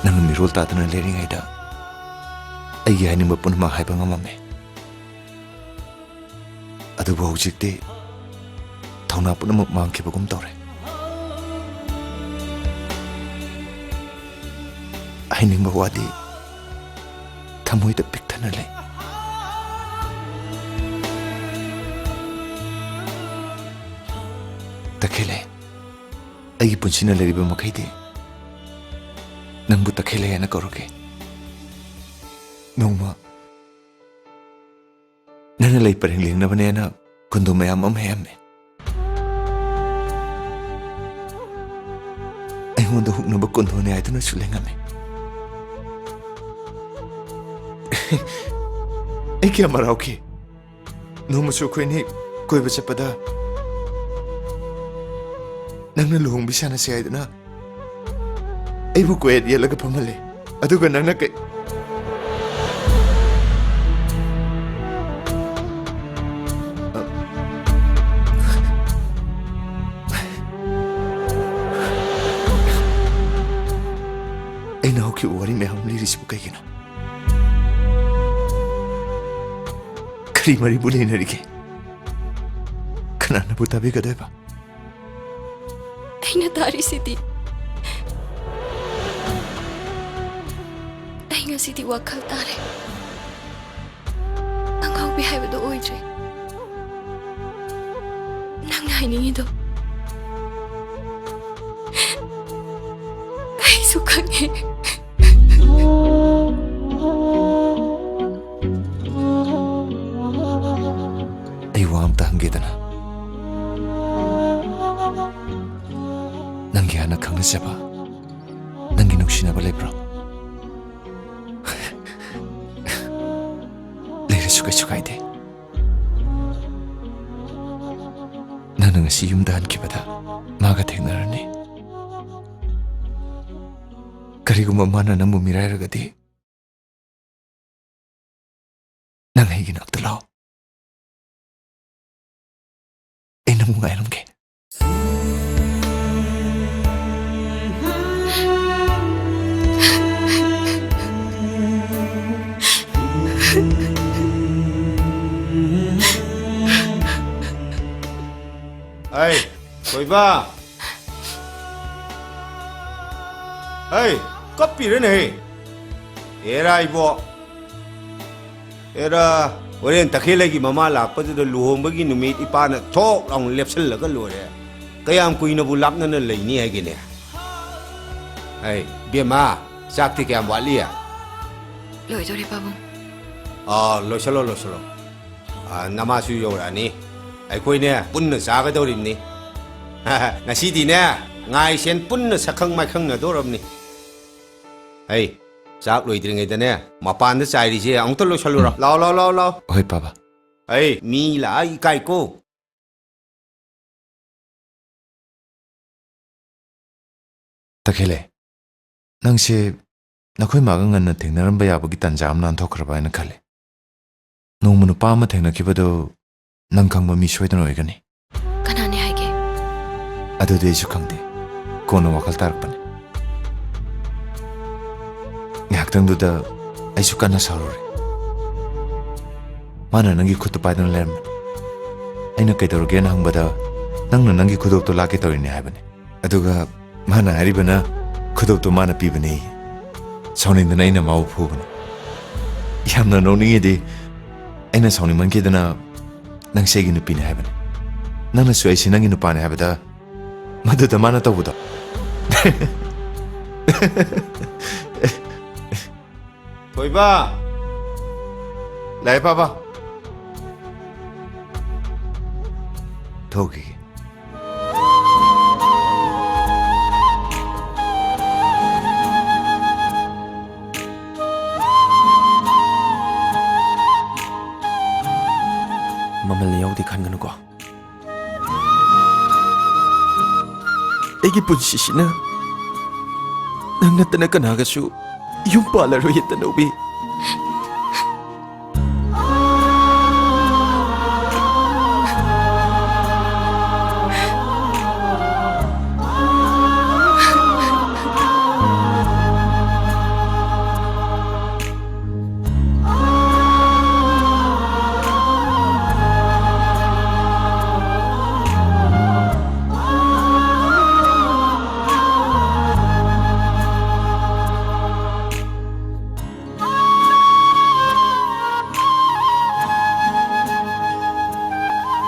nang mirol tatana lering aida aigi haning bapun ma haiba ngamame adu bawjikti thona punam mangki bagum tore haning bawadi thamoi da pikthana le Takhellei aigi punsina leriba makhaidi nangbu Takhellei ana karuge nongma nana lei pareng lingna bane na kundu mayam me ai ngonda hukna ba kundu ne aituna sulenga me ai kya marauki noma chu khoini koi ba chapada nangna luhung bisana se aidna ai bu ko ye laga phamale aduga nangna ke ai na hoki wari me ham liris bu kai gina kari mari bu le na rike kana na bu tabi ka deba Aina dari sidi. Aina sidi wakal tare. Angau bihai bedo oidre. Nang nai ni do. Ai sukange. Ai wam tahangedana. Nangi anak kang nasaba, nangi nuksina balai bro. Lere sukai de. Nana ngasi yumdahan kibada, maga tegnarani. Kariguma mana namu mirai ragadi. Nang higin aktalao. Namu ngairam ke. Hey, Koiba. Hey, kopi re nahi. Era ibo. Era orang Takhellei ki mama lak pada luhong bagi numit ipan thok long lepsel laga lore. Kayam kui na bulap na lay ni hai gini. Hey, biama, sakti kayam wali ya. Loy dore babu. Lo salo. Namasu yorani. Ai koi ne punna saga dorim ni ngasi di ne ngai sen punna sakhang mai khang na doram ni ai sak loi dring da ne mapan da chai ri je ang to lo chalu ra lao Oi baba ai mi la ai kai ko Takhellei nangse nakhoi maga nganna thengnaram ba yabagi tanjam nan thokraba na khale nongmunu pama thengna kibado nang khangba mi soidana oigani Kanane haige. adu de ju khangde kono wakal tarpane ngaktang du da ai su kana sarore mana nangi khutu paidan lem aina kaidor gen hangbada nangna nangi khudok to lake torini haibane aduga mana haribana khudok to mana pibane saunin dana ina mau phubane yamna noni de aina sauni manke dana nang segi nupi ne haibane nangna su aisi nangi nupane haibada madu da mana tabuda Koiba lai baba thogi mamal yaudi khan ganu ko egi punsisina nang natana kanaga su yum pala ro yetanobi